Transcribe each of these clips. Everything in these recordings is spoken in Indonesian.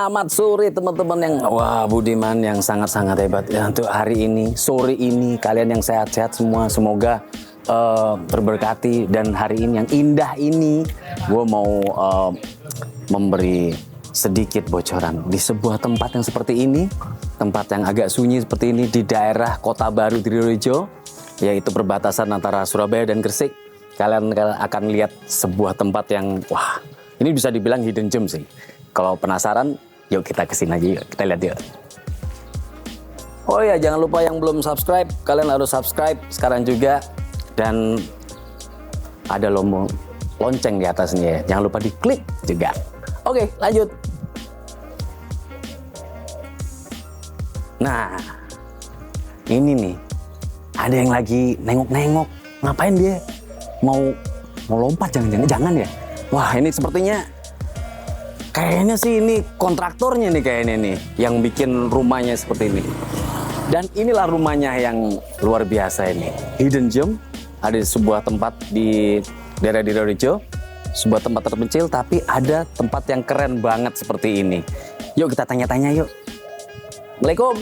Selamat sore teman-teman yang Budiman yang sangat-sangat hebat ya, untuk hari ini, sore ini kalian yang sehat-sehat semua, semoga terberkati. Dan hari ini yang indah ini gue mau memberi sedikit bocoran di sebuah tempat yang seperti ini, tempat yang agak sunyi seperti ini di daerah Kota Baru Trilorejo, yaitu perbatasan antara Surabaya dan Gresik. Kalian akan lihat sebuah tempat yang ini bisa dibilang hidden gem sih. Kalau penasaran, yuk kita kesini aja, yuk kita lihat yuk. Oh ya, jangan lupa yang belum subscribe, kalian harus subscribe sekarang juga. Dan ada lonceng di atasnya ya, jangan lupa diklik juga. Oke, lanjut. Nah, ini nih, ada yang lagi nengok-nengok. Ngapain dia? Mau lompat, jangan ya. Wah, ini sepertinya kayaknya sih ini kontraktornya nih kayaknya nih yang bikin rumahnya seperti ini. Dan inilah rumahnya yang luar biasa ini. Hidden gem, ada di sebuah tempat di daerah Trilorejo, sebuah tempat terpencil tapi ada tempat yang keren banget seperti ini. Yuk kita tanya-tanya yuk. Assalamualaikum.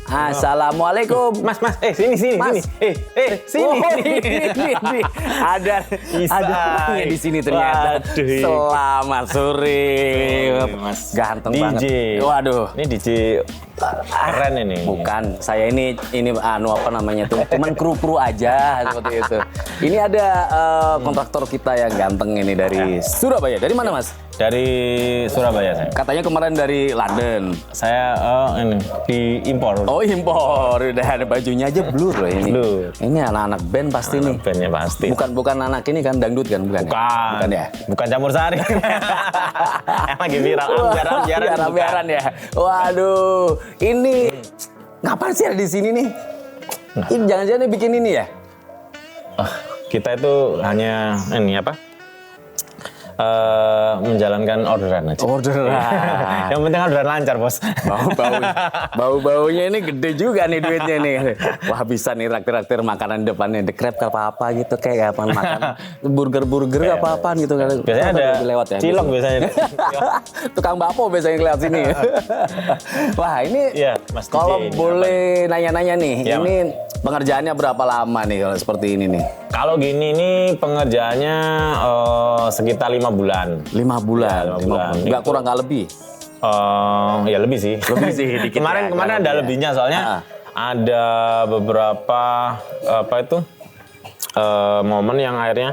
Assalamualaikum. Mas, sini. Mas. Sini. Ini. Ada orangnya di sini ternyata. Waduh. Selamat sore. Mas. Ganteng DJ. banget. Waduh. Ini DJ keren ini. Bukan, saya ini apa namanya tuh, cuman kru aja seperti itu. Ini ada kontraktor kita yang ganteng ini dari Surabaya. Dari mana Mas? Dari Surabaya saya. Katanya kemarin dari London. Saya ini diimpor. Oh impor, udah ada bajunya aja blur loh ini. Blur. Ini anak-anak band pasti nih. Bandnya pasti. Bukan anak ini kan dangdut kan? Bukan ya? Bukan campur sari. Emang lagi viral. Biaran ya. Waduh, ini ngapain sih ada di sini nih? Ini jangan-jangan bikin ini ya? Kita itu hanya ini apa? Menjalankan orderan aja. Orderan. Yang penting orderan lancar, Bos. Bau-baunya ini gede juga nih duitnya nih. Wah, bisa nih traktir makanan depannya, The Crab apa gitu, kayak apa makan burger apa-apaan gitu kan. Biasanya ada lewat ya. cilok biasanya. Tukang bakpo biasanya lewat sini. Wah, ini kalau boleh nanya-nanya nih, ini pengerjaannya berapa lama nih kalau seperti ini nih? Kalau gini nih pengerjaannya sekitar 5 bulan. 5 bulan. Nggak kurang nggak lebih? Ya lebih sih. Lebih sih dikit. Kemarin ada lebihnya soalnya ada beberapa momen yang akhirnya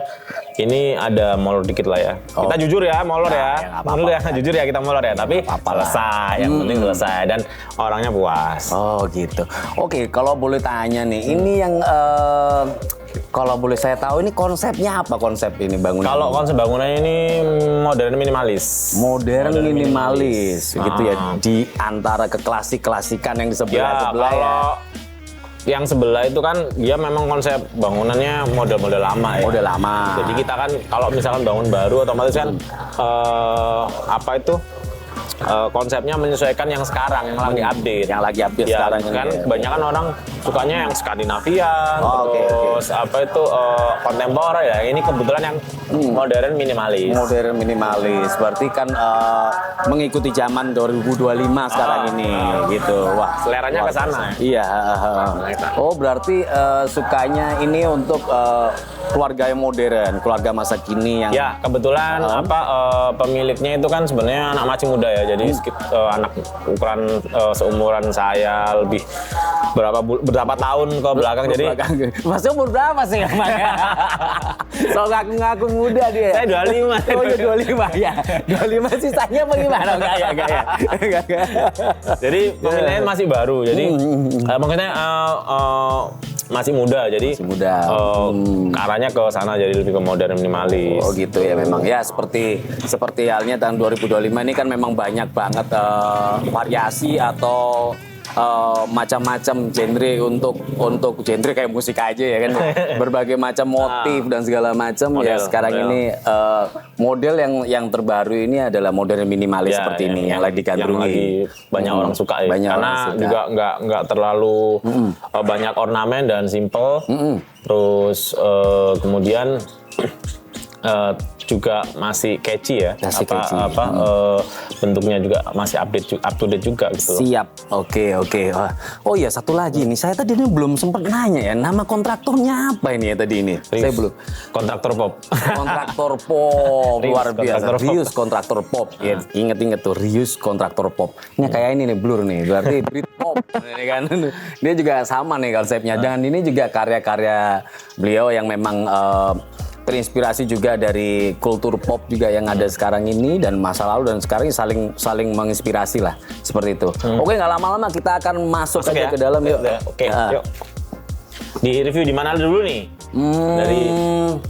ini ada molor dikit lah ya. Kita jujur ya, molor ya. Jujur ya kita molor ya, tapi selesai. Yang penting selesai dan orangnya puas. Oh gitu. Oke, kalau boleh tanya nih, ini yang kalau boleh saya tahu ini konsepnya apa, konsep ini bangunan? Kalau konsep bangunannya ini modern minimalis. Modern minimalis gitu ya. Di antara keklasikan yang di sebelah ya. Yang sebelah itu kan dia memang konsep bangunannya model-model lama ya. Model lama. Jadi kita kan kalau misalkan bangun baru otomatis kan konsepnya menyesuaikan yang sekarang, yang lagi update. Yang lagi update ya, sekarang kan kebanyakan orang sukanya yang Skandinavian, terus kontemporer ya. Ini kebetulan yang modern minimalis. Modern minimalis. Berarti kan mengikuti zaman 2025 sekarang ini gitu. Wah, seleranya ke sana. Iya, Oh, berarti sukanya ini untuk keluarga yang modern, keluarga masa kini yang Ya, kebetulan pemiliknya itu kan sebenarnya anak masih muda ya. Jadi anak ukuran seumuran saya lebih berapa tahun ke belakang. Jadi Mas umur berapa sih emangnya? So ngaku-ngaku muda dia. saya 25. Oh ya 25 ya. 25 sisanya apa gimana? Enggak ya. Jadi pemilihannya masih baru. Jadi maksudnya masih muda. Jadi Masih muda. ke arahnya ke sana, jadi lebih ke modern minimalis. Oh gitu ya memang ya seperti halnya tahun 2025 ini kan memang banyak banget variasi atau macam-macam genre untuk genre kayak musik aja ya kan, berbagai macam motif dan segala macam ya. Sekarang ini model yang terbaru ini adalah model minimalis seperti ini yang lagi digandrungi, yang lagi banyak orang suka ya. Banyak karena orang suka. juga nggak terlalu banyak ornamen dan simple. Terus kemudian juga masih catchy ya. Masih catchy. Bentuknya juga masih up to date juga gitu. Siap, oke. Oh ya satu lagi nih, saya tadi ini belum sempat nanya ya, nama kontraktornya apa ini ya tadi ini? Saya belum. Kontraktor pop. Kontraktor pop luar biasa. Kontraktor pop. Rius kontraktor pop. Ya, inget tuh Rius kontraktor pop. Ini kayak ini nih Blur nih, berarti Britpop ini kan. Dia juga sama nih konsepnya. Dan ini juga karya-karya beliau yang memang terinspirasi juga dari kultur pop juga yang ada sekarang ini dan masa lalu dan sekarang saling menginspirasi lah seperti itu. Oke, nggak lama-lama kita akan masuk aja ya? ke dalam yuk. Oke, yuk. Di review di mana dulu nih?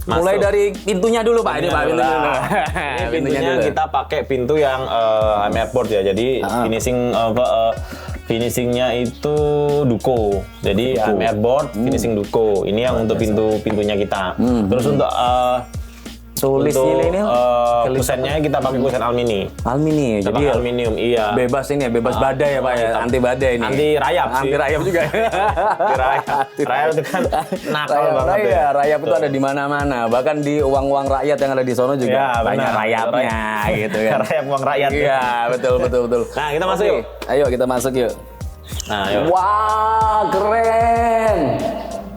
Mulai dari pintunya dulu Pak. Ini Pak pintunya dulu. Ini pintunya kita pakai pintu yang airboard ya. Jadi finishingnya itu duko. Jadi airboard finishing duko. Ini yang untuk pintunya kita. Terus untuk tulisnya ini kusennya kita pakai kusen alumini. Alumini. Kita Jadi pakai aluminium, iya. bebas ini ya, bebas badai ya Pak ya, anti badai ini. Anti rayap sih. Anti rayap juga. Anti rayap. Rayap itu kan nakal banget ya. Rayap itu ada di mana-mana. Bahkan di uang-uang rakyat yang ada di sono juga Ya, banyak benar. rayapnya gitu kan. Rayap uang rakyat. Iya, betul. Nah, kita masuk yuk. Ayo kita masuk yuk. Nah, yuk. Wah, keren.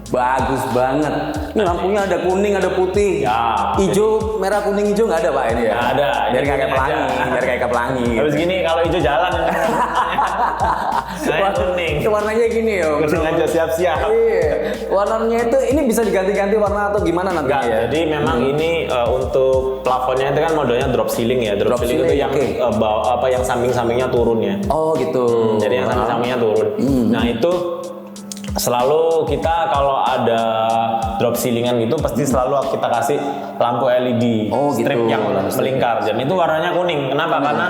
Bagus banget. Ini lampunya ada kuning, ada putih. Ya. Hijau, merah, kuning, hijau nggak ada Pak ini ya? Nggak ada. Biar kayak Ini pelangi, aja. biar kayak pelangi. Habis gini kalau hijau jalan. Saya kuning. Warnanya gini ya. Kuning aja siap-siap. Iya. Warnanya itu ini bisa diganti-ganti warna atau gimana nanti Enggak, ya? jadi memang ini untuk plafonnya itu kan modelnya drop ceiling ya. Drop ceiling itu yang yang samping-sampingnya turun ya. Oh gitu. Jadi yang samping-sampingnya turun. Nah, itu selalu kita kalau ada drop ceilingan gitu pasti selalu kita kasih lampu LED strip yang melingkar. Dan itu warnanya kuning. Kenapa? Karena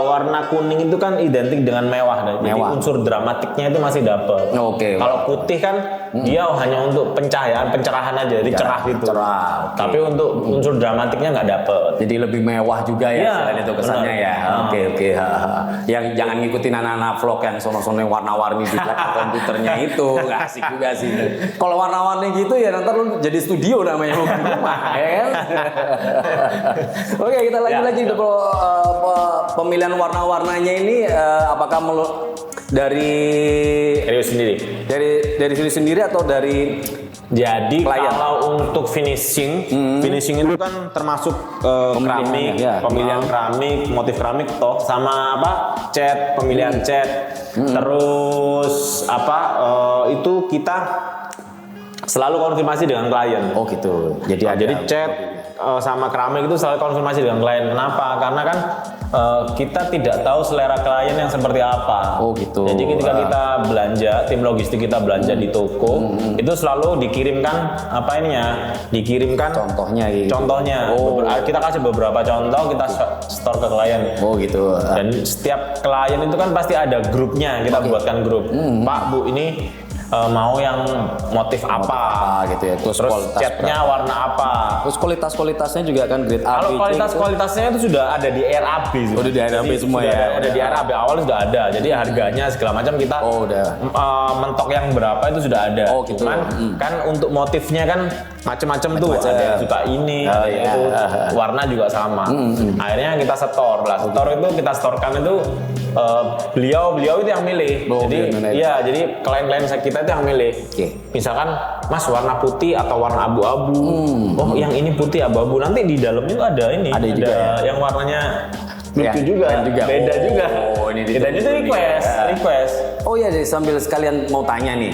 warna kuning itu kan identik dengan mewah. Jadi unsur dramatiknya itu masih dapat. Kalau putih kan dia hanya untuk pencerahan aja, jadi cerah gitu. Tapi untuk unsur dramatiknya nggak dapet. Jadi lebih mewah juga ya, selain itu kesannya ya. Oke. Yang jangan ngikutin anak-anak vlog yang sono-sono yang warna-warni juga komputernya itu, nggak asik juga sih. Kalau warna-warni gitu ya nanti lu jadi studio namanya bukan rumah, ya kan? Oke, kita lanjut lagi pemilihan warna-warnanya ini apakah dari Rius sendiri. Dari diri sendiri atau dari Jadi klien? kalau untuk finishing itu kan termasuk keramik, pemilihan keramik, motif keramik toh sama cat, pemilihan cat. Terus itu kita selalu konfirmasi dengan klien. Oh gitu. Jadi cat sama keramik itu selalu konfirmasi dengan klien. Kenapa? Karena kan kita tidak tahu selera klien yang seperti apa. Oh gitu. Jadi ketika kita belanja, tim logistik kita belanja di toko, itu selalu dikirimkan dikirimkan contohnya gitu. Contohnya. Kita kasih beberapa contoh, kita store ke klien. Oh gitu. Dan setiap klien itu kan pasti ada grupnya, kita buatkan grup. Pak, Bu, ini mau yang motif apa gitu ya. Terus catnya warna apa. Terus kualitasnya juga kan grade A. Kalau kualitasnya itu sudah ada di RAB. Udah di RAB semua ya. Udah di RAB awal sudah ada. Jadi harganya segala macam kita udah mentok yang berapa itu sudah ada. Oh gitu. Cuman kan untuk motifnya kan macem-macem tuh, ada yang suka ini, ada yang itu, warna juga sama. Akhirnya kita store lah, store itu kita storekan itu beliau itu yang milih. Jadi klien-klien kita itu yang milih. Misalkan Mas warna putih atau warna abu-abu. Oh yang ini putih abu-abu, nanti di dalamnya tuh ada ini, ada juga yang warnanya lucu juga, beda juga. Dan itu request. Oh iya, sambil sekalian mau tanya nih,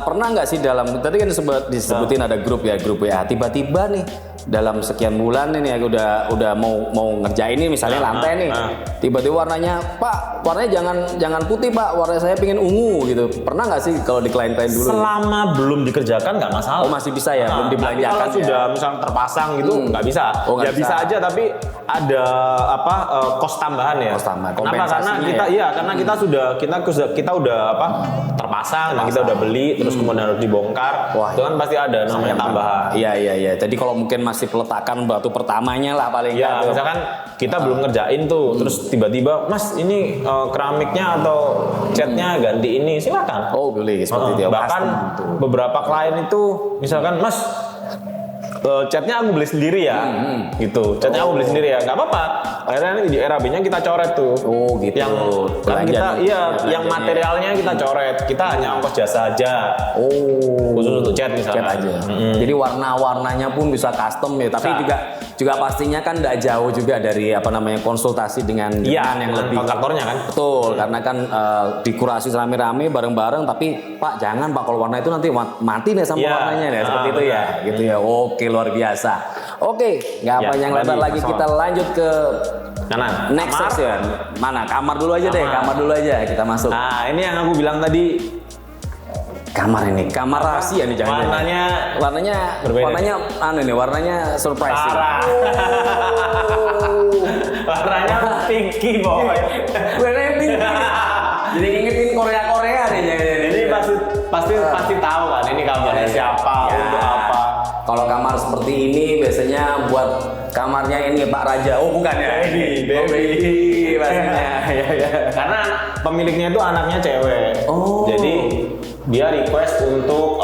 pernah nggak sih dalam tadi kan disebutin ada grup WA, tiba-tiba nih dalam sekian bulan ini ya udah mau ngerjain ini misalnya lantai nih, tiba-tiba warnanya Pak, warnanya jangan putih Pak, warna saya pengen ungu gitu. Pernah nggak sih kalau di klien-klien dulu? Selama belum dikerjakan nggak masalah. Oh masih bisa ya, belum dibelanjakan. Kalau sudah misalnya terpasang gitu nggak bisa. Bisa aja, tapi ada kos tambahan ya. Kenapa? Karena kita udah terpasang, nah kita udah beli, terus kemudian harus dibongkar. Itu kan pasti ada namanya tambahan. Iya. Jadi kalau mungkin masih peletakan batu pertamanya lah paling. Ya, misalkan kita belum ngerjain tuh, terus tiba-tiba Mas ini keramiknya atau catnya ganti ini, silakan. Oh boleh seperti itu. Bahkan beberapa klien itu misalkan Mas catnya aku beli sendiri ya, gitu. Catnya aku beli sendiri ya, nggak apa-apa. Akhirnya di RAB-nya kita coret tuh. Oh gitu. Karena kita yang materialnya kita coret, kita hanya ongkos jasa aja. Oh. Khusus untuk cat misalnya. Cat aja. Jadi warnanya pun bisa custom ya, tapi juga pastinya kan nggak jauh juga dari konsultasi dengan yang lebih kontraktornya kan. Betul, karena kan dikurasi rame-rame bareng-bareng, tapi Pak jangan Pak, kalau warna itu nanti mati nih sama warnanya ya, seperti itu ya, gitu ya. Oke, luar biasa. Oke, nggak panjang lebar lagi, kita lanjut ke kanan. Next section. Mana? Kamar dulu aja deh, kamar dulu aja kita masuk. Nah, ini yang aku bilang tadi. Kamar rahasia nih, jangan. Warnanya berbeda. Warnanya surprising. Warnanya pinky boy. Warnanya pinky. Jadi ngingetin Korea nih. Jadi pasti tahu kan ini kamarnya siapa, untuk apa. Kalau kamar seperti ini biasanya buat kamarnya ini Pak Raja. Oh bukan ya? Baby pastinya. Karena pemiliknya itu anaknya cewek. Oh. Jadi dia request untuk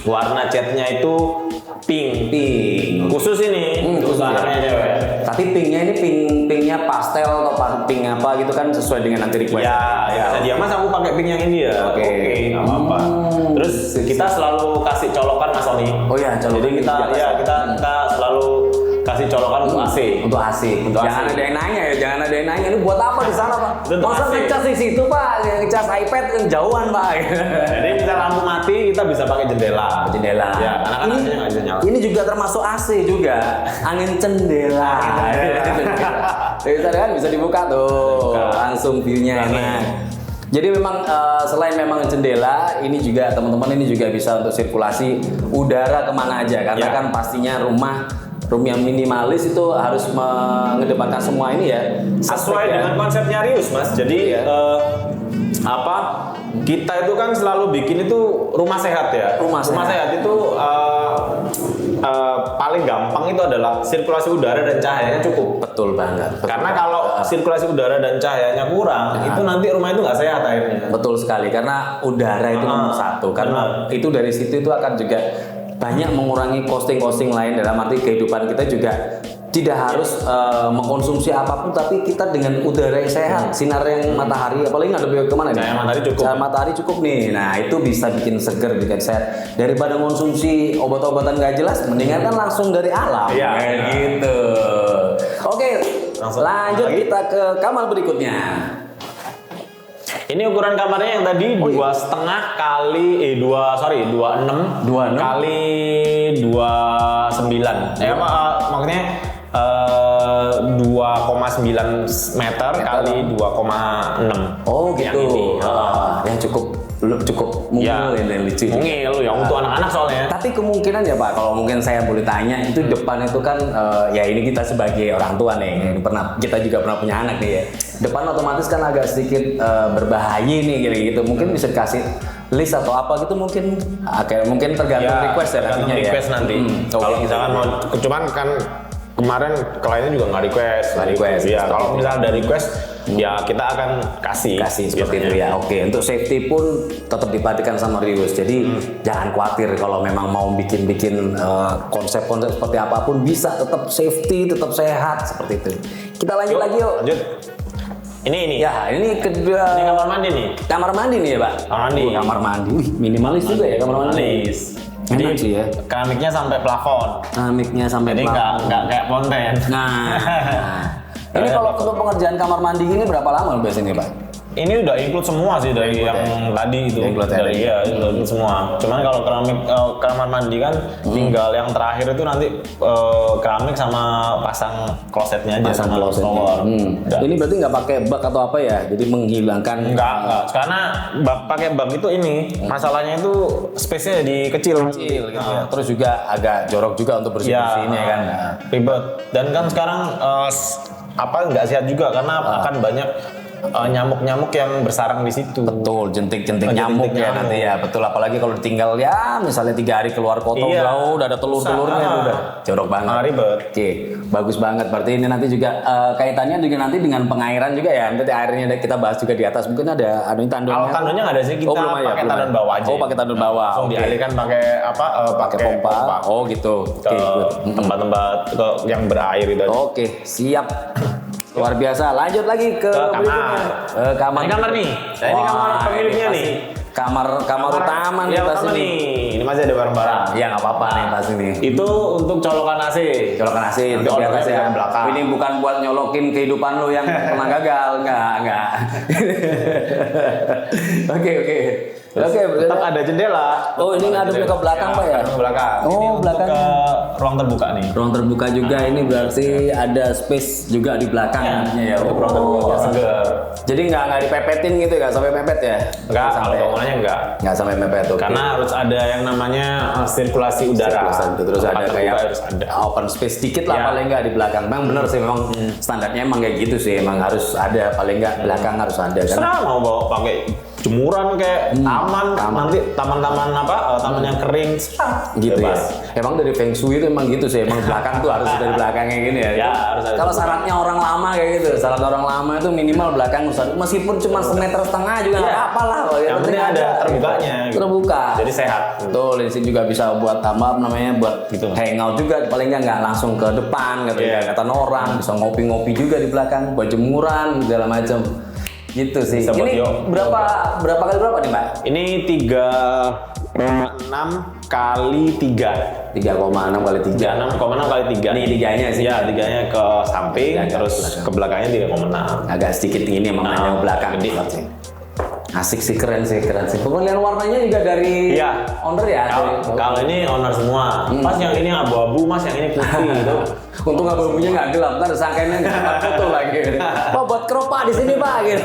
warna catnya itu pink. Khusus ini untuk anaknya cewek. Tapi pinknya ini pinknya pastel atau pink apa gitu kan, sesuai dengan nanti request. Ya. Dia Mas aku pakai pink yang ini ya. Oke, nggak apa-apa. Terus kita selalu kasih colokan Mas Oni. Oh iya, colokan. Jadi kita selalu kasih colokan untuk AC. Untuk AC. Jangan ada yang nanya, ini buat apa di sana Pak? Masa ngecas di situ Pak, ngecas iPad kejauhan Pak. Jadi bisa lampu mati, kita bisa pakai jendela. Ya, karena kan AC-nya nggak bisa nyala. Ini juga termasuk AC juga, angin cendela. Bisa dibuka tuh, langsung view-nya enak. Jadi memang selain memang jendela, ini juga teman-teman ini juga bisa untuk sirkulasi udara kemana aja, karena kan pastinya rumah yang minimalis itu harus mengedepankan semua ini ya. Sesuai dengan konsepnya Rius Mas. Jadi kita itu kan selalu bikin itu rumah sehat ya. Rumah sehat itu paling gampang itu adalah sirkulasi udara dan cahayanya cukup. Betul banget. Karena kalau sirkulasi udara dan cahayanya kurang, itu nanti rumah itu nggak sehat akhirnya. Betul sekali, karena udara itu nomor satu. Karena itu dari situ itu akan juga banyak mengurangi costing lain, dalam arti kehidupan kita juga tidak harus mengkonsumsi apapun, tapi kita dengan udara yang sehat, sinar yang matahari, apalagi nggak lebih kemana nih? Cahaya matahari cukup nih. Nah itu bisa bikin seger, bikin sehat. Daripada konsumsi obat-obatan nggak jelas, mendingan kan langsung dari alam. Kayak gitu. Oke, lanjut kita ke kamar berikutnya. Ini ukuran kamarnya yang tadi 2,5 kali 26 kali 29. Maksudnya 2,9 meter kali 2,6. Oh gitu. Yang cukup mungil ini lucu. Mungil ya untuk anak-anak soalnya. Tapi kemungkinan ya Pak, kalau mungkin saya boleh tanya, itu depan itu kan ya ini kita sebagai orang tua nih, kita juga pernah punya anak nih ya. Depan otomatis kan agak sedikit berbahaya nih gitu. Mungkin bisa dikasih list atau apa gitu, mungkin mungkin tergantung request ya nantinya request nanti. Kalau misalkan mau, cuman kan kemarin kliennya juga nggak request. Ya kalau misalnya ada request, ya kita akan kasih seperti itu ya. Oke, untuk safety pun tetap diperhatikan sama Rius. Jadi jangan khawatir kalau memang mau bikin konsep-konsep seperti apapun bisa tetap safety, tetap sehat seperti itu. Kita lanjut lagi yuk. Lanjut. Ini. Ya, ini kedua. Ini kamar mandi nih. Kamar mandi nih ya, Pak. Kamar mandi. Wih, minimalis juga ya kamar mandi. Minimalis. Jadi Enak sih ya. keramiknya sampai plafon. Keramiknya sampai Jadi nggak kayak ponten. Nah. Ini kalau untuk pengerjaan kamar mandi ini berapa lama biasanya, Pak? Ini udah include semua sih dari yang tadi itu. Include semua. Cuman kalau keramik kamar mandi kan tinggal yang terakhir itu nanti keramik sama pasang klosetnya aja sama shower. Ini berarti nggak pakai bak atau apa ya? Jadi menghilangkan Enggak. Karena pakai bak itu ini masalahnya itu space-nya jadi kecil gitu ya. Terus juga agak jorok juga untuk bersih-bersih ini kan. Ribet. Dan kan sekarang nggak sehat juga karena akan banyak nyamuk-nyamuk yang bersarang di situ. Betul, jentik-jentik nyamuk ya nanti ya. Betul, apalagi kalau ditinggal ya misalnya 3 hari keluar kota udah ada telur-telurnya udah jorok banget. Ribet. Oke, bagus banget. Berarti ini nanti juga kaitannya juga nanti dengan pengairan juga ya. Nanti airnya kita bahas juga di atas. Mungkin ada tandonnya. Kalau tandonnya nggak ada sih, kita pakai tandon bawah aja. Oh, pakai tandon bawah. Langsung dialirkan pakai pakai pompa. Oh, gitu. Ke tempat-tempat yang berair itu. Oke, siap. Luar biasa. Lanjut lagi ke kamar. Ini kamar nih. Ini kamar pemiliknya nih. Kamar utama nih pasti nih. Ini masih ada barang-barang. Ya nggak apa-apa nih pasti nih. Itu untuk colokan AC. Colokan AC untuk di atas ya. Belakang. Ini bukan buat nyolokin kehidupan lo yang pernah gagal, enggak. Oke. Tetap ada jendela. Oh, ini ada ke belakang Pak ya? Ke belakang. Oh, ini belakang. untuk ke ruang terbuka nih. Ruang terbuka juga ini berarti ada space juga di belakang nantinya ya. Untuk ruang terbuka seger. Jadi nggak dipepetin gitu ya, sampai mepet ya? Enggak, kalau bangunannya enggak. Nggak sampai mepet tuh. Karena harus ada yang namanya sirkulasi udara. Terus ada kayak harus ada. open space dikit lah paling nggak di belakang. Memang bener sih, memang standarnya emang kayak gitu sih. Emang harus ada paling nggak belakang harus ada kan. Serah mau bawa pakai jemuran kayak taman, nanti taman-taman taman yang kering gitu ya. Emang dari Feng Shui itu emang gitu sih, emang belakang tuh harus dari belakangnya gini ya. Ya harus ada. Kalau syaratnya orang lama kayak gitu, syarat orang lama itu minimal belakang meskipun cuma 1,5 meter juga nggak apa-apa lah. Yang penting ada terbukanya. Gitu. Terbuka. Jadi sehat. Betul, di sini juga bisa buat buat gitu. Hangout juga, paling nggak langsung ke depan gitu ya. Kata orang bisa ngopi-ngopi juga di belakang, buat jemuran segala macam. Gitu sih. Ini berapa kali berapa nih, Mbak? Ini 3,6 kali 3. 3,6 kali 3. 6,6 kali 3. Ini tiganya sih. Ya, tiganya ke samping, terus ke belakangnya 3,6. Agak sedikit ini emang hanya belakang. Gede. Asik sih, keren sih. Pemilihan warnanya juga dari owner ya? Kalau ini owner semua. Mas yang ini abu-abu, mas yang ini putih gitu. Untung abu-abunya nggak gelap, ntar sangkainya nggak foto lagi. Pak buat crop Pak di sini Pak gitu.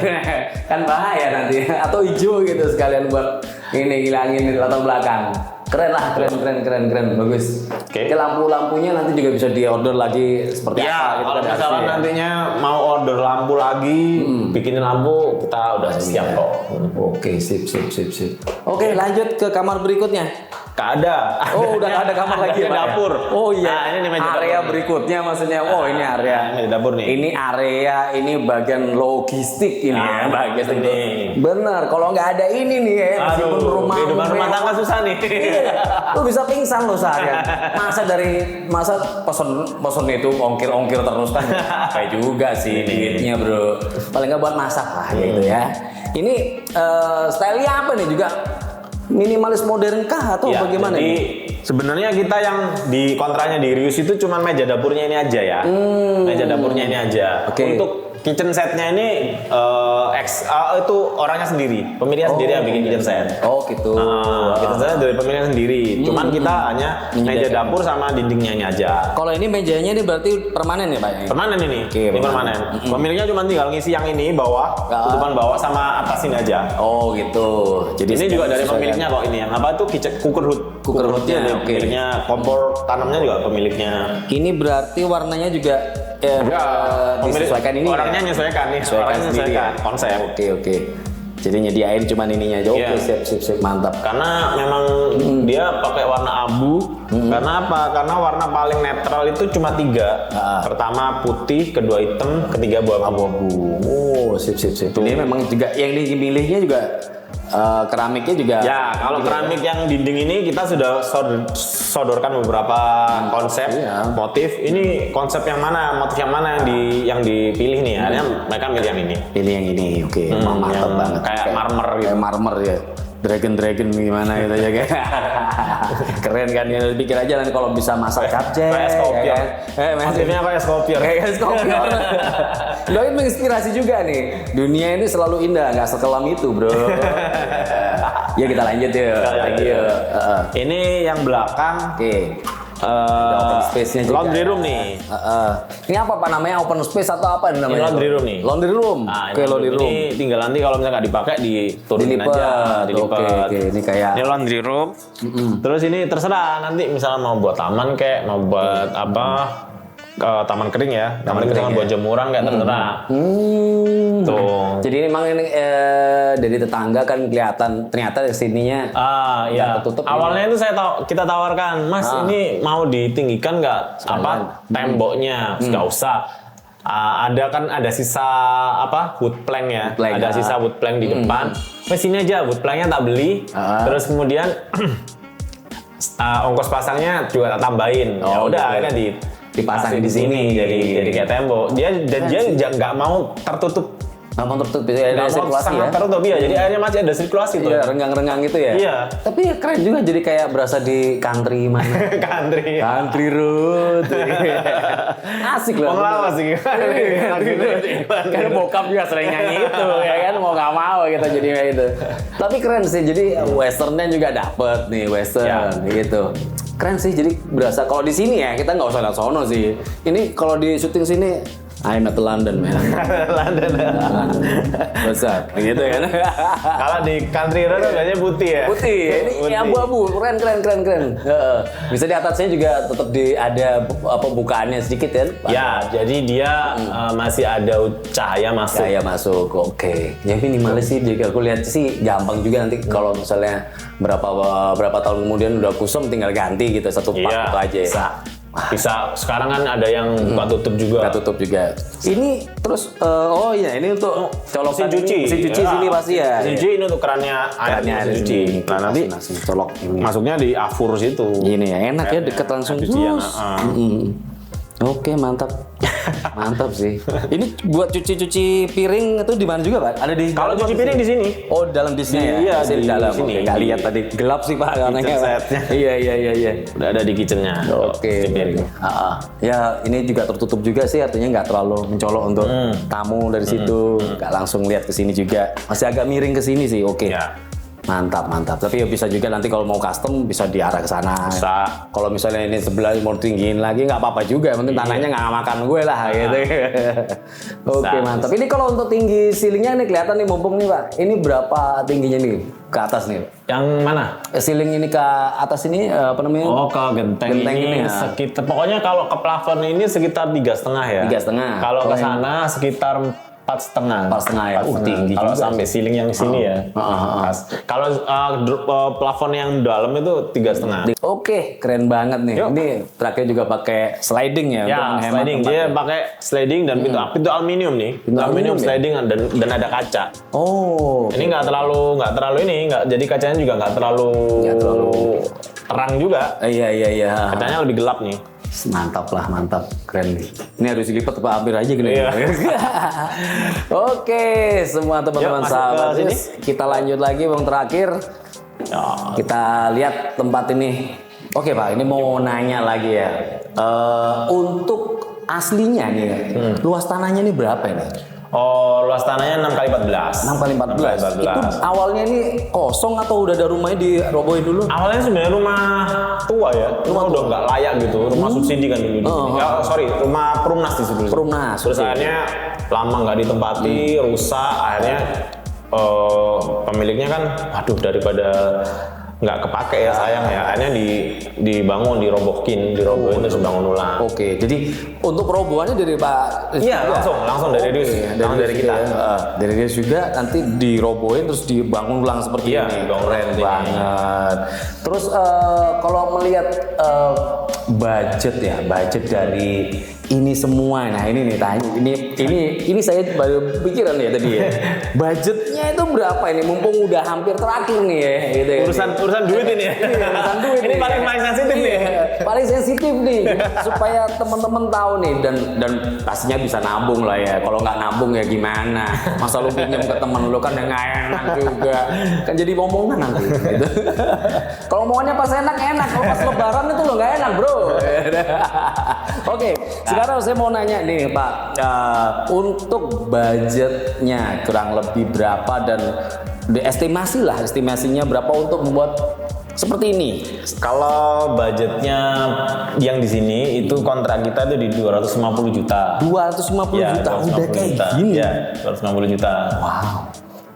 Kan bahaya nanti. Atau hijau gitu sekalian buat ini hilangin latar belakang. Keren lah, keren, bagus. Oke, lampu-lampunya nanti juga bisa di-order lagi seperti apa gitu. Kalau misalnya nantinya mau order lampu lagi, bikinin lampu, kita udah siap kok. Oke, sip. Oke, lanjut ke kamar berikutnya. Gak ada. Oh, udah ada kamar lagi ya, Pak? Dapur. Oh iya. Nah, ini meja area dapur berikutnya maksudnya. Oh, ini area meja dapur nih. Ini area bagian logistik ini ya, bagian ini. Bener, kalau nggak ada ini nih ya, meskipun rumah tangga susah nih. Lu bisa pingsan lo seharian. Masa pesen itu ongkir terus kan kayak juga sih duitnya, Bro. Paling nggak buat masak lah gitu ya. Ini stylenya apa nih juga? Minimalis modern kah atau bagaimana? Jadi sebenarnya kita yang di kontranya di Rius itu cuma meja dapurnya ini aja ya. Meja dapurnya ini aja. Untuk kitchen setnya ini itu orangnya sendiri, pemiliknya sendiri yang bikin kitchen set. Oh gitu. Kitchen set dari pemiliknya sendiri. Cuman kita hanya meja dapur sama dindingnya ini aja. Kalau ini mejanya ini berarti permanen ya Pak? Permanen ini. Ini permanen. Pemiliknya cuma tinggal ngisi yang ini bawah, tutupan bawah sama atas ini aja. Oh gitu. Jadi ini juga dari pemiliknya kok ini yang apa itu cooker hood. Cooker hoodnya pemiliknya, kompor tanamnya juga pemiliknya. Ini berarti warnanya juga disesuaikan ini. Orangnya menyesuaikan nih. Orangnya menyesuaikan konsep. Oke. Jadi nyediain cuman ininya aja. Oke, Iya. sip, mantap. Karena memang dia pakai warna abu. Karena apa? Karena warna paling netral itu cuma 3. Pertama putih, kedua hitam, ketiga abu-abu. Oh, sip. Ini memang juga yang dimilihnya juga keramiknya juga. Ya, kalau keramik yang dinding ini kita sudah sodorkan beberapa konsep, motif. Ini konsep yang mana, motif yang mana yang dipilih nih? Akhirnya mereka milih yang ini. Pilih yang ini, oke. Mantap yang banget. kayak marmer gitu. Kayak marmer ya. Dragon gimana gitu aja kayak. Keren kan, ya pikir aja nanti kalau bisa masak capcay. Kayak es kopior. Ya kan? Motifnya kayak es kopior. Kayak es kopior. Lo ini menginspirasi juga nih. Dunia ini selalu indah, nggak sekelam itu, bro. Ya kita lanjut yuk. Ini yang belakang. Oke. Open space-nya juga. Laundry room nih. Ini apa Pak namanya? Open space atau apa namanya? Ini laundry room nih. Laundry room. Nah, Oke, laundry room. Ini tinggal nanti kalau misalnya nggak dipakai diturunin Dilipat. aja, dilipat. Oke. Ini kayak Ini laundry room. Terus ini terserah nanti misalnya mau buat taman kayak mau buat apa taman kering ya. Taman kering sama buat jemuran kayak terserah. Tuh. Jadi memang ini dari tetangga kan kelihatan ternyata sininya Iya. tertutup. Awalnya itu kita tawarkan, Mas ini mau ditinggikan nggak apa temboknya? Nggak usah. Ada sisa apa wood plank ya. Wood plank, ada sisa wood plank di depan. Wes sini aja wood planknya tak beli. Terus kemudian ongkos pasangnya juga tak tambahin. Ya udah akhirnya dipasang di sini jadi kayak tembok. Dia nggak mau tertutup. Nggak mau tertutup, ada Nggak mau sirkulasi sangat ya. tertutup ya. Jadi akhirnya masih ada sirkulasi tuh. Iya, renggang-renggang gitu ya. Iya. Tapi keren juga jadi kayak berasa di country mana. Country. Country road. Asik loh. Penglawas sih. Kan bokap juga sering nyanyi itu ya kan, mau nggak mau kita jadi kayak itu. Tapi keren sih, jadi westernnya juga dapet nih, western gitu. Keren sih, jadi berasa kalau di sini ya kita nggak usah lihat sono sih. Ini kalau di syuting sini I'm at London, man. London. Besar, gitu kan? Kalau di country road biasanya putih ya. Putih, ini abu-abu, keren. Heeh. Bisa di atasnya juga tetap ada apa bukaannya sedikit kan? Ya, jadi dia masih ada cahaya masuk. Cahaya masuk, oke. Ya minimalis sih, jadi aku lihat sih gampang juga nanti kalau misalnya berapa tahun kemudian udah kusam tinggal ganti gitu satu part itu aja. Ya. Bisa. Sekarang kan ada yang buka tutup juga. Buka tutup juga. Ini terus ini untuk colokan cuci. Mesin cuci sini pasti ya. Mesin cuci ini untuk kerannya air mesin cuci. Nah, nanti colok ini. masuknya di afur situ. Ini ya enak ya, deket langsung. Cucian. Oke, mantap. Mantap sih. Ini buat cuci piring itu di mana juga, Pak? Ada di Kalau cuci piring di sini. Oh, dalam disnya ya? Iya, di dalam. sini. Oke, nggak lihat tadi. Gelap sih, Pak. Kitchen setnya. Iya. Udah ada di kitchennya. Oke. Cuci piring. Ya, ini juga tertutup juga sih, artinya nggak terlalu mencolok untuk tamu dari situ. Nggak langsung lihat ke sini juga. Masih agak miring ke sini sih. Oke. Ya. Mantap. Tapi ya bisa juga nanti kalau mau custom bisa diarah ke sana. Bisa. Kalau misalnya ini sebelah mau tinggiin lagi nggak apa-apa juga. Yang penting tanahnya nggak makan gue lah gitu. Oke, mantap. Ini kalau untuk tinggi ceilingnya nih kelihatan nih mumpung nih Pak. Ini berapa tingginya nih ke atas nih? Yang mana? Ceiling ini ke atas ini apa namanya? Oh, ke genteng ini ya. sekitar. Pokoknya kalau ke plafon ini sekitar 3,5 ya. 3,5. Kalau ke sana sekitar 4,5. 4,5 ya. Tinggi Kalau juga sampai ceiling yang sini ya. Kalau plafon yang dalam itu 3,5. Oke, keren banget nih. Yuk. Ini terakhir juga pakai sliding ya, untuk Ya, menghemat sliding. tempat Dia ya. pakai sliding dan pintu aluminium nih. Pintu aluminium ya? sliding dan ada kaca. Oh, Ini nggak terlalu ini, jadi kacanya juga nggak terlalu terang juga. Iya. Kacanya lebih gelap nih. Mantap, keren nih. Ini harus dilipat apa hampir aja gini. Iya. Oke, semua teman-teman Yuk, masuk sahabat, ke sini. kita lanjut lagi bang terakhir. Ya. Kita lihat tempat ini. Oke Pak, ini mau nanya lagi ya. Untuk aslinya nih, luas tanahnya ini berapa ini? Oh, luas tanahnya 6x14. 6x14. Itu awalnya ini kosong atau udah ada rumahnya dirobohin dulu? Awalnya sebenarnya rumah tua ya. Rumah udah nggak layak gitu. Rumah subsidi kan dulu. Rumah Perumnas di situ. Perumnas. Terus akhirnya lama nggak ditempati, rusak. Akhirnya pemiliknya kan, aduh daripada nggak kepake ya, sayang ya. Akhirnya dibangun, dirobohin terus bangun ulang. Oke, jadi untuk perobohannya dari Pak Rizky Iya, juga? langsung dari Rius, langsung dari kita. Dari Rius juga nanti dirobohin terus dibangun ulang seperti Iya, ini. dibangun Keren seperti banget. Terus kalau melihat budget dari ini semua, nah ini nih tanya, ini saya baru pikiran ya tadi ya. Budgetnya itu berapa ini? Mumpung udah hampir terakhir nih ya. Gitu ya. Urusan duit ini ya. Urusan duit Ini nih. paling sensitif nih. Paling sensitif nih supaya teman-teman tahu nih dan pastinya bisa nabung lah ya. Kalau nggak nabung ya gimana? Masa lu pinjam ke temen lu kan ya nggak enak juga. Kan jadi omongan nanti. Gitu. Kalau omongannya pas enak, kalau pas lebaran itu lo nggak enak bro. Oke, sekarang saya mau nanya nih Pak, untuk budgetnya kurang lebih berapa dan estimasinya berapa untuk membuat seperti ini? Kalau budgetnya yang di sini itu kontrak kita itu di 250 juta. 250 Ya, juta 250 udah kayak juta. gini. Ya, 250 juta. Wow.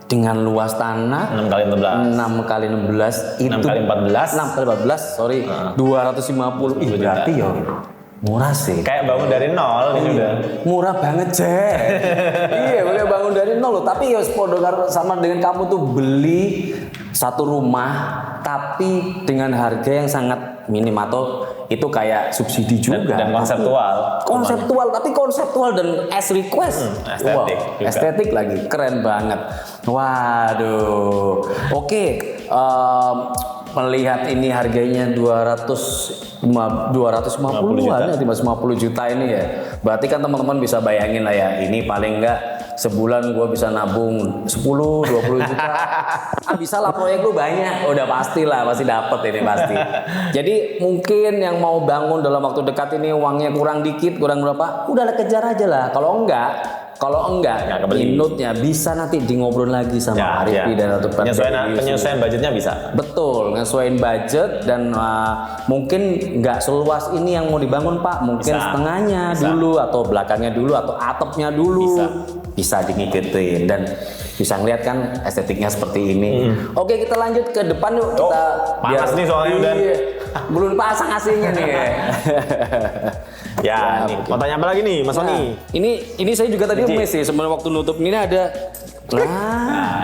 Dengan luas tanah 6 kali 16. 6 kali 16 itu 6 kali 14. 6 kali 14, sorry. 250. Ih, berarti ya murah sih. Kayak bangun dari nol ini udah. Murah banget, Cek. Iya, boleh bangun dari nol loh. Tapi ya sepodo sama dengan kamu tuh beli satu rumah tapi dengan harga yang sangat minim atau itu kayak subsidi juga. Dan konseptual. Tapi konseptual dan as request. Estetik juga. Estetik lagi, keren banget. Waduh. Oke, melihat ini harganya 250-an ya, 250 juta ini ya. Berarti kan teman-teman bisa bayangin lah ya, ini paling enggak sebulan gue bisa nabung 10-20 juta. Bisa lah, proyek lu banyak, udah pasti dapet ini pasti. Jadi mungkin yang mau bangun dalam waktu dekat ini uangnya kurang dikit, kurang berapa, udah kejar aja lah. Kalau enggak, minutnya bisa nanti di ngobrol lagi sama Arifi dan atau penyesuaian budgetnya bisa. Betul, nyesuaiin budget dan mungkin nggak seluas ini yang mau dibangun Pak, mungkin setengahnya dulu atau belakangnya dulu atau atapnya dulu. Bisa ngikutin dan bisa ngeliat kan estetiknya seperti ini. Oke, kita lanjut ke depan yuk. Kita panas nih soalnya udah. Belum pasang AC-nya nih. Ya, nih. Mau tanya apa lagi nih, Mas Sony? Ini saya juga tadi mes sih sebelum waktu nutup ini ada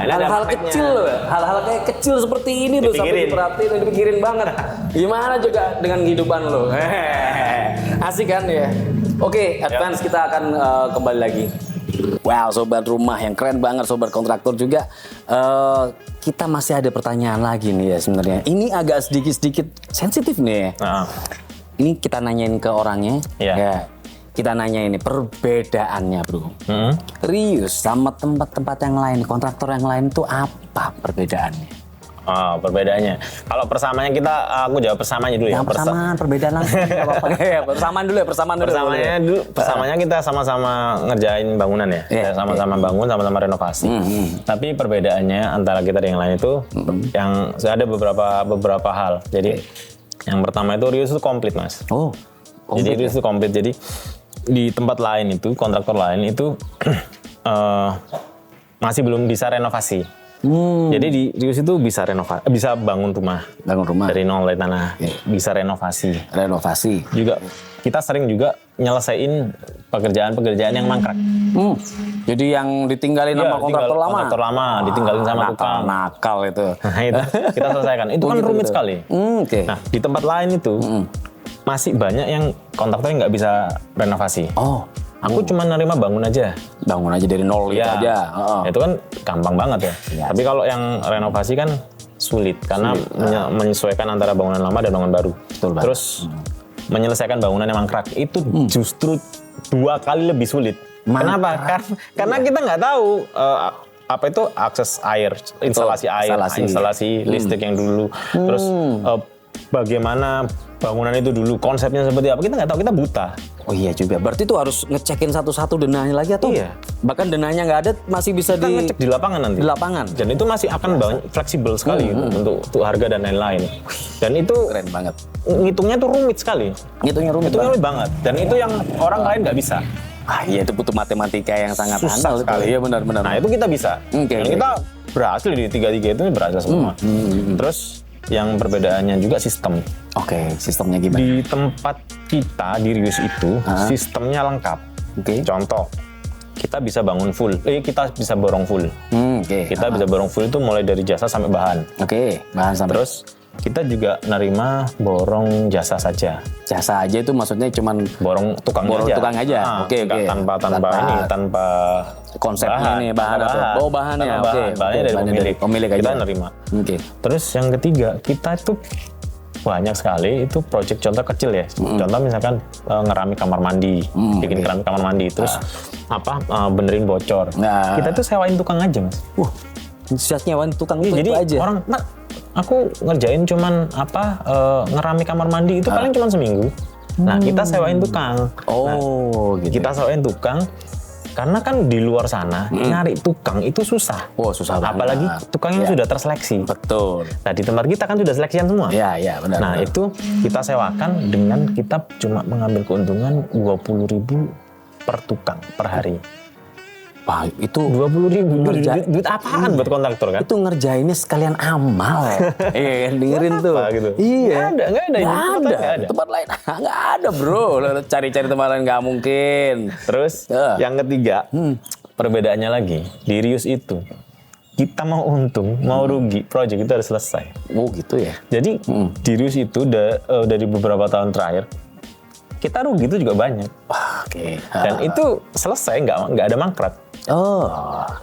hal-hal kecil loh, hal-hal kayak kecil seperti ini tuh sampai diperhatiin dan dipikirin banget. Gimana juga dengan kehidupan lo? Asik kan ya? Oke, advance kita akan kembali lagi. Wow, sobat rumah yang keren banget, sobat kontraktor juga. Kita masih ada pertanyaan lagi nih ya sebenarnya. Ini agak sedikit sensitif nih. Ini kita nanyain ke orangnya. Ya. Kita nanya ini perbedaannya bro. Rius sama tempat-tempat yang lain, kontraktor yang lain itu apa perbedaannya? Oh, perbedaannya. Kalau persamaannya aku jawab persamaannya dulu ya. Yang persamaan, perbedaan langsung. Persamaan dulu ya. Persamaannya kita sama-sama ngerjain bangunan ya. Sama-sama bangun, sama-sama renovasi. Tapi perbedaannya antara kita dan yang lain itu, yang ada beberapa hal. Jadi yang pertama itu Rius itu komplit mas. Oh, komplit. Jadi Rius itu komplit. Jadi di tempat lain itu, kontraktor lain itu masih belum bisa renovasi. Jadi di Rius itu bisa bangun rumah dari nol dari tanah, bisa renovasi. Juga kita sering juga nyelesain pekerjaan yang mangkrak. Jadi yang ditinggalin sama kontraktor lama. Kontraktor lama ditinggalin sama tukang. Nakal itu. Nah itu kita selesaikan. Itu kan rumit sekali. Nah di tempat lain itu masih banyak yang kontraktornya nggak bisa renovasi. Aku cuma nerima bangun aja dari nol itu aja. Itu kan gampang banget ya. Tapi kalau yang renovasi kan sulit karena menyesuaikan antara bangunan lama dan bangunan baru. Terus menyelesaikan bangunan yang mangkrak itu justru 2 kali lebih sulit. Kenapa? Karena kita nggak tahu apa itu akses air, instalasi listrik yang dulu. Terus bagaimana bangunan itu dulu, konsepnya seperti apa, kita nggak tahu, kita buta. Oh iya juga, berarti tuh harus ngecekin satu-satu denahnya lagi atau bahkan denahnya nggak ada masih bisa kita ngecek di lapangan nanti. Di lapangan. Dan itu masih akan fleksibel sekali untuk harga dan lain-lain. Dan itu keren banget. Ngitungnya tuh rumit sekali. Ngitungnya rumit banget. Dan itu yang orang lain nggak bisa. Iya itu butuh matematika yang sangat susah sekali. Iya benar-benar. Nah itu kita bisa. Dan kita berhasil di 3-3 itu berhasil semua. Terus yang perbedaannya juga sistem. Oke, sistemnya gimana? Di tempat kita di Rius itu sistemnya lengkap. Oke. Contoh, kita bisa bangun full. Kita bisa borong full. Oke. Kita bisa borong full itu mulai dari jasa sampai bahan. Oke, bahan sampai. Terus kita juga nerima borong jasa saja. Jasa aja itu maksudnya cuman Borong tukangnya borong aja. tukang aja. Oke, nggak oke. tanpa konsepnya ini bahan atau bahannya. Tanpa Oke. bahannya dari Bahannya pemilik. pemilik aja. Kita nerima. Oke. Terus yang ketiga, kita itu banyak sekali itu project contoh kecil ya. Contoh misalkan ngeramik kamar mandi, bikin keramik kamar mandi, terus benerin bocor. Nah. Kita tuh sewain tukang aja, Mas. Just nyewain tukang itu Jadi aja. orang, aku ngerjain cuman ngeramik kamar mandi itu paling cuman seminggu. Nah, kita sewain tukang. Gitu. Kita sewain tukang karena kan di luar sana nyari tukang itu susah. Susah banget. Apalagi tukangnya sudah terseleksi. Betul. Nah, di tempat kita kan sudah seleksian semua. Iya, benar. Nah, itu kita sewakan dengan kita cuma mengambil keuntungan 20.000 per tukang per hari. Wah, itu 20.000 duit apaan buat kontraktor kan? itu ngerjainnya sekalian amal. Dengerin tuh. Apa gitu? Iya. Nggak ada. Nggak ada. Tempat lain nggak ada, bro. Cari-cari tempat lain nggak mungkin. Terus yang ketiga, perbedaannya lagi di Rius itu kita mau untung, mau rugi, project itu harus selesai. Gitu ya. Jadi di Rius itu dari beberapa tahun terakhir kita rugi itu juga banyak. Oke. Dan itu selesai, nggak ada mangkrak.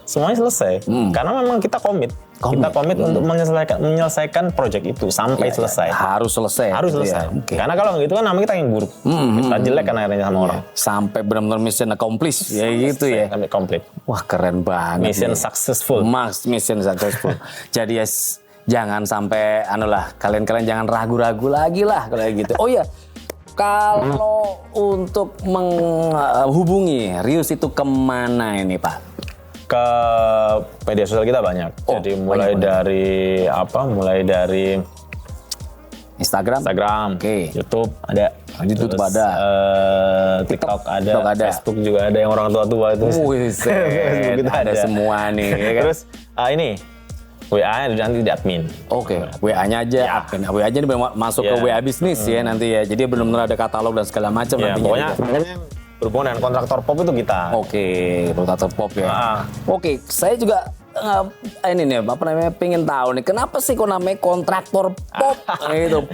Semuanya selesai. Karena memang kita komit. Kita komit untuk menyelesaikan project itu sampai selesai. Harus selesai. Harus gitu selesai. ya. Oke. Karena kalau nggak gitu kan nama kita yang buruk. Kita jelek kan akhirnya sama orang. Sampai benar-benar mission accomplished ya gitu ya. Sampai komplit. Wah, keren banget. Mission nih. successful. Mission successful. Jadi ya jangan sampai kalian jangan ragu-ragu lagi lah kalau gitu. Oh iya. Kalau untuk menghubungi Rius itu kemana ini, Pak? Ke media sosial kita banyak. Jadi mulai dari Instagram, Oke. YouTube ada, YouTube terus, ada, TikTok ada, TikTok ada. Facebook juga ada yang orang tua-tua itu. Facebook kita ada semua nih. Ya kan? Terus ini WA nanti di admin. Oke, WA-nya aja, admin. WA-nya ini masuk ke WA bisnis ya nanti ya. Jadi benar-benar ada katalog dan segala macam Ya, nantinya. pokoknya berhubungan dengan kontraktor pop itu kita. Oke, kontraktor pop ya. Oke, saya juga pengen tahu nih, kenapa sih kok namanya kontraktor pop?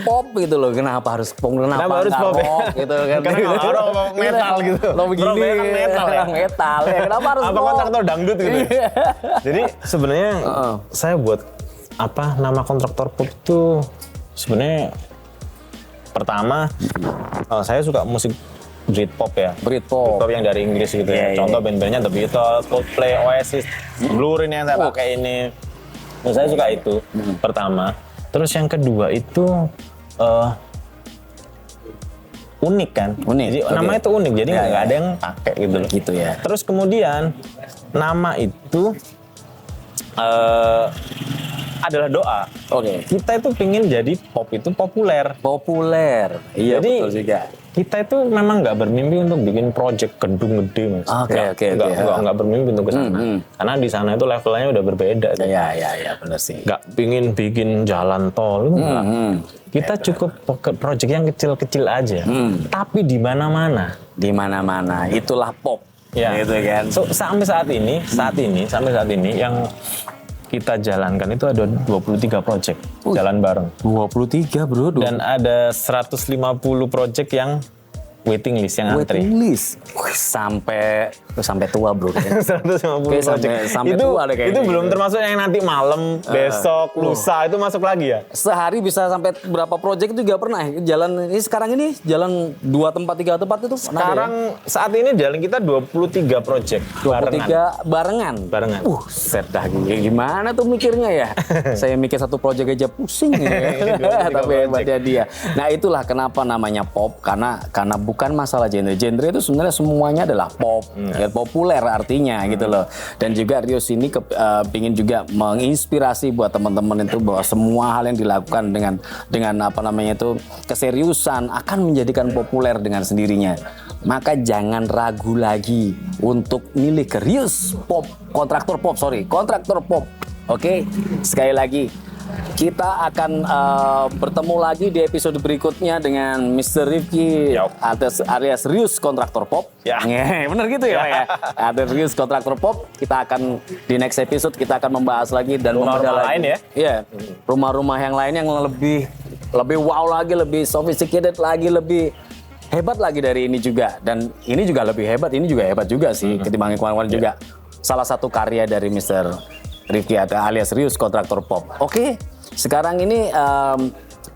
Pop gitu loh. Kenapa harus pop? Kenapa harus pop? Rock, gitu kan? Karena orang metal gitu. Lo begini, metal ya. Metal ya. Kenapa harus apa pop? kontraktor dangdut gitu. Jadi sebenarnya saya buat nama kontraktor pop itu sebenarnya pertama saya suka musik Britpop ya. Britpop yang dari Inggris gitu ya. Contoh band-bandnya The Beatles, Coldplay, Oasis, Blur ini yang saya pakai ini. Nah, saya suka itu pertama. Terus yang kedua itu unik kan. Jadi namanya itu unik. Jadi nggak ada yang pakai gitu loh. Gitu ya. Terus kemudian nama itu adalah doa. Oke. Kita itu pingin jadi pop itu populer. Iya, Jadi betul juga. kita itu memang nggak bermimpi untuk bikin project gedung gede, Mas. Oke. Nggak bermimpi untuk ke sana. Karena di sana itu levelnya udah berbeda. Iya, benar sih. Nggak pingin bikin jalan tol itu enggak. Kita cukup project yang kecil-kecil aja. Tapi di mana-mana. Di mana-mana itulah pop. Ya. Gitu kan. So, sampai saat ini yang kita jalankan itu ada 23 project jalan bareng. 23, Bro. Dan ada 150 project yang waiting list yang antri. Waiting list. Wih, sampai tua, Bro. 150 Oke, project. sampai itu tua deh kayaknya. itu belum termasuk yang nanti malam, besok, lusa itu masuk lagi ya. Sehari bisa sampai berapa project itu juga pernah. Jalan ini sekarang ini jalan 2 tempat 3 tempat itu pernah Sekarang saat ini jalan kita 23 project 23 barengan. Set dah gimana tuh mikirnya ya? Saya mikir satu project aja pusing ya. Tapi hebatnya dia. Nah, itulah kenapa namanya pop, karena bukan masalah genre. Genre itu sebenarnya semuanya adalah pop. Ya, populer artinya gitu loh. Dan juga Rius ini pingin juga menginspirasi buat teman-teman itu bahwa semua hal yang dilakukan dengan keseriusan akan menjadikan populer dengan sendirinya. Maka jangan ragu lagi untuk milih ke Rius Pop, kontraktor pop. Oke, sekali lagi kita akan bertemu lagi di episode berikutnya dengan Mr. Rifki alias Rius Kontraktor Pop. Ya. Bener gitu ya, Pak ya. Ada Rius Kontraktor Pop. Kita akan di next episode kita akan membahas lagi dan Rumah-rumah membedah lain lagi. ya? Iya. Rumah-rumah yang lain yang lebih wow lagi, lebih sophisticated lagi, lebih hebat lagi dari ini juga. Dan ini juga lebih hebat, ini juga hebat juga sih ketimbang yang kemarin juga. Salah satu karya dari Mr. Rifki alias Rius Kontraktor Pop. Oke, sekarang ini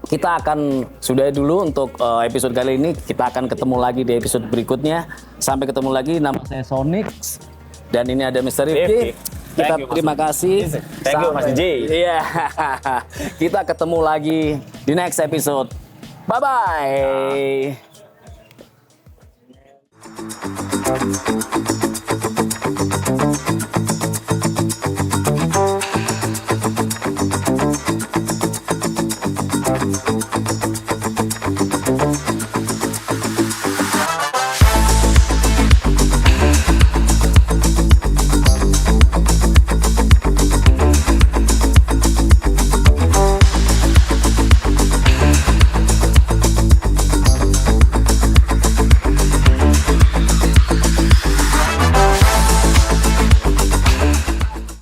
kita akan sudahi dulu untuk episode kali ini. Kita akan ketemu lagi di episode berikutnya. Sampai ketemu lagi. Nama saya Sonic dan ini ada Mr. Rifki. Kita terima kasih. Thank you, Mas DJ. Iya. Kita ketemu lagi di next episode. Bye bye.